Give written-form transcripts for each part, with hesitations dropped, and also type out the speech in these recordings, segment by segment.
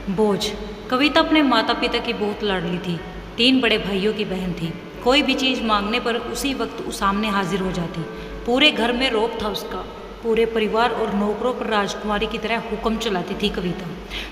बोझ। कविता अपने माता पिता की बहुत लाडली थी। 3 बड़े भाइयों की बहन थी। कोई भी चीज़ मांगने पर उसी वक्त वो सामने हाजिर हो जाती। पूरे घर में रौब था उसका। पूरे परिवार और नौकरों पर राजकुमारी की तरह हुक्म चलाती थी कविता।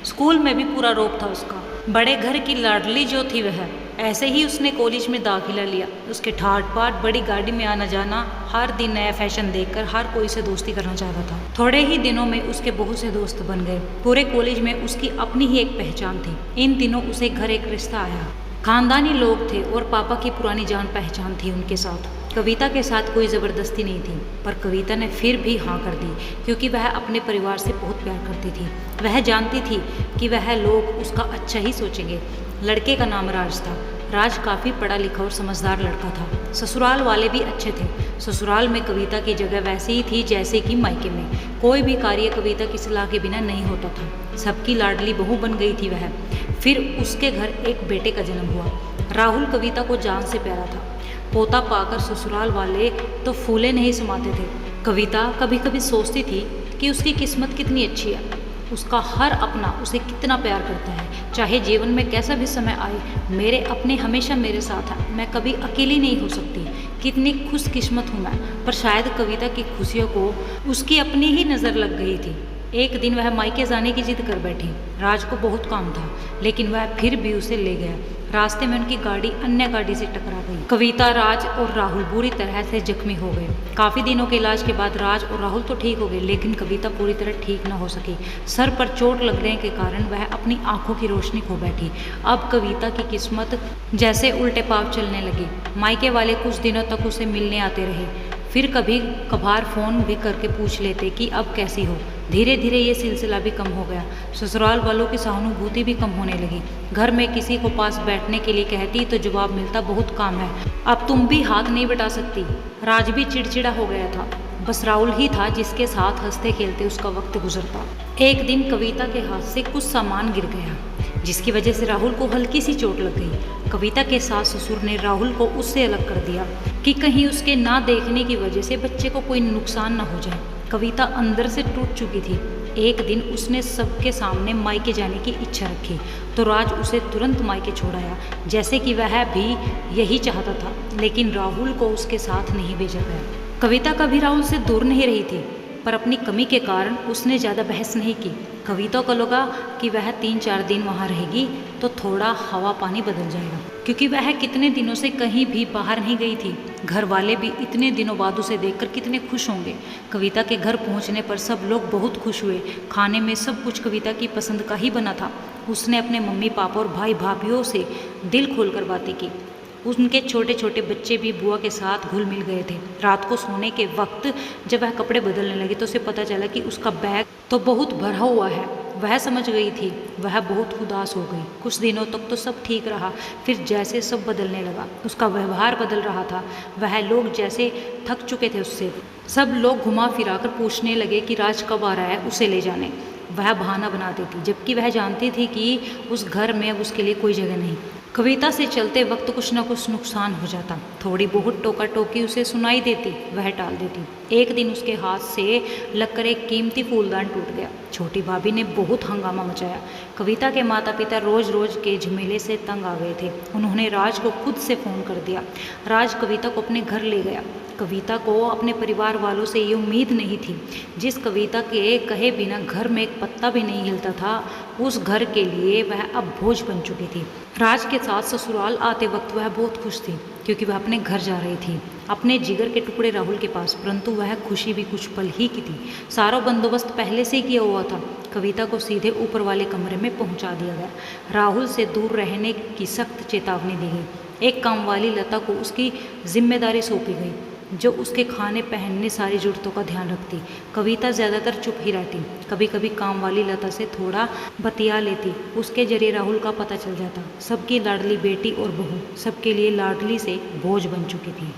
स्कूल में भी पूरा रौब था उसका। बड़े घर की लाडली जो थी वह। ऐसे ही उसने कॉलेज में दाखिला लिया। उसके ठाट बाट बड़ी गाड़ी में आना जाना, हर दिन नया फैशन देखकर हर कोई से दोस्ती करना चाहता था। थोड़े ही दिनों में उसके बहुत से दोस्त बन गए। पूरे कॉलेज में उसकी अपनी ही एक पहचान थी। इन दिनों उसे घर एक रिश्ता आया। खानदानी लोग थे और पापा की पुरानी जान पहचान थी उनके साथ। कविता के साथ कोई ज़बरदस्ती नहीं थी, पर कविता ने फिर भी हाँ कर दी, क्योंकि वह अपने परिवार से बहुत प्यार करती थी। वह जानती थी कि वह लोग उसका अच्छा ही सोचेंगे। लड़के का नाम राज था। राज काफ़ी पढ़ा लिखा और समझदार लड़का था। ससुराल वाले भी अच्छे थे। ससुराल में कविता की जगह वैसी ही थी जैसे कि मायके में। कोई भी कार्य कविता की सलाह के बिना नहीं होता था। सबकी लाडली बहू बन गई थी वह। फिर उसके घर एक बेटे का जन्म हुआ। राहुल कविता को जान से प्यारा था। पोता पाकर ससुराल वाले तो फूले नहीं समाते थे। कविता कभी कभी सोचती थी कि उसकी किस्मत कितनी अच्छी है। उसका हर अपना उसे कितना प्यार करता है। चाहे जीवन में कैसा भी समय आए, मेरे अपने हमेशा मेरे साथ है। मैं कभी अकेली नहीं हो सकती। कितनी खुशकिस्मत हूँ मैं। पर शायद कविता की खुशियों को उसकी अपनी ही नज़र लग गई थी। एक दिन वह मायके जाने की जिद कर बैठी। राज को बहुत काम था, लेकिन वह फिर भी उसे ले गया। रास्ते में उनकी गाड़ी अन्य गाड़ी से टकरा गई। कविता, राज और राहुल बुरी तरह से जख्मी हो गए। काफ़ी दिनों के इलाज के बाद राज और राहुल तो ठीक हो गए, लेकिन कविता पूरी तरह ठीक न हो सकी। सर पर चोट लगने के कारण वह अपनी आंखों की रोशनी खो बैठी। अब कविता की किस्मत जैसे उल्टे पांव चलने लगी। मायके वाले कुछ दिनों तक उसे मिलने आते रहे। फिर कभी कभार फ़ोन भी करके पूछ लेते कि अब कैसी हो। धीरे धीरे ये सिलसिला भी कम हो गया। ससुराल वालों की सहानुभूति भी कम होने लगी। घर में किसी को पास बैठने के लिए कहती तो जवाब मिलता, बहुत काम है, अब तुम भी हाथ नहीं बटा सकती। राज भी चिड़चिड़ा हो गया था। बस राहुल ही था जिसके साथ हंसते खेलते उसका वक्त गुजरता। एक दिन कविता के हाथ से कुछ सामान गिर गया, जिसकी वजह से राहुल को हल्की सी चोट लग गई। कविता के सास ससुर ने राहुल को उससे अलग कर दिया कि कहीं उसके ना देखने की वजह से बच्चे को कोई नुकसान न हो जाए। कविता अंदर से टूट चुकी थी। एक दिन उसने सबके सामने मायके जाने की इच्छा रखी, तो राज उसे तुरंत मायके छोड़ाया, जैसे कि वह भी यही चाहता था। लेकिन राहुल को उसके साथ नहीं भेजा गया। कविता कभी राहुल से दूर नहीं रही थी, पर अपनी कमी के कारण उसने ज़्यादा बहस नहीं की। कविता को लगा कि वह 3-4 दिन वहाँ रहेगी तो थोड़ा हवा पानी बदल जाएगा, क्योंकि वह कितने दिनों से कहीं भी बाहर नहीं गई थी। घर वाले भी इतने दिनों बाद उसे देखकर कितने खुश होंगे। कविता के घर पहुँचने पर सब लोग बहुत खुश हुए। खाने में सब कुछ कविता की पसंद का ही बना था। उसने अपने मम्मी पापा और भाई भाभीियों से दिल खोलकर बातें की। उनके छोटे छोटे बच्चे भी बुआ के साथ घुल मिल गए थे। रात को सोने के वक्त जब वह कपड़े बदलने लगी तो उसे पता चला कि उसका बैग तो बहुत भरा हुआ है। वह समझ गई थी। वह बहुत उदास हो गई। कुछ दिनों तक तो सब ठीक रहा, फिर जैसे सब बदलने लगा। उसका व्यवहार बदल रहा था। वह लोग जैसे थक चुके थे उससे। सब लोग घुमा फिरा कर पूछने लगे कि राज कब आ रहा है उसे ले जाने। वह बहाना बनाती थी, जबकि वह जानती थी कि उस घर में अब उसके लिए कोई जगह नहीं। कविता से चलते वक्त कुछ न कुछ नुकसान हो जाता। थोड़ी बहुत टोका टोकी उसे सुनाई देती, वह टाल देती। एक दिन उसके हाथ से लगकर एक कीमती फूलदान टूट गया। छोटी भाभी ने बहुत हंगामा मचाया। कविता के माता पिता रोज रोज के झमेले से तंग आ गए थे। उन्होंने राज को खुद से फ़ोन कर दिया। राज कविता को अपने घर ले गया। कविता को अपने परिवार वालों से ये उम्मीद नहीं थी। जिस कविता के कहे बिना घर में एक पत्ता भी नहीं हिलता था, उस घर के लिए वह अब बोझ बन चुकी थी। राज के साथ ससुराल आते वक्त वह बहुत खुश थी, क्योंकि वह अपने घर जा रही थी, अपने जिगर के टुकड़े राहुल के पास। परंतु वह खुशी भी कुछ पल ही की थी। सारा बंदोबस्त पहले से ही किया हुआ था। कविता को सीधे ऊपर वाले कमरे में पहुंचा दिया गया। राहुल से दूर रहने की सख्त चेतावनी दी गई। एक काम वाली लता को उसकी जिम्मेदारी सौंपी गई, जो उसके खाने पहनने सारी ज़रूरतों का ध्यान रखती। कविता ज़्यादातर चुप ही रहती। कभी कभी काम वाली लता से थोड़ा बतिया लेती। उसके जरिए राहुल का पता चल जाता। सबकी लाडली बेटी और बहू सबके लिए लाडली से बोझ बन चुकी थी।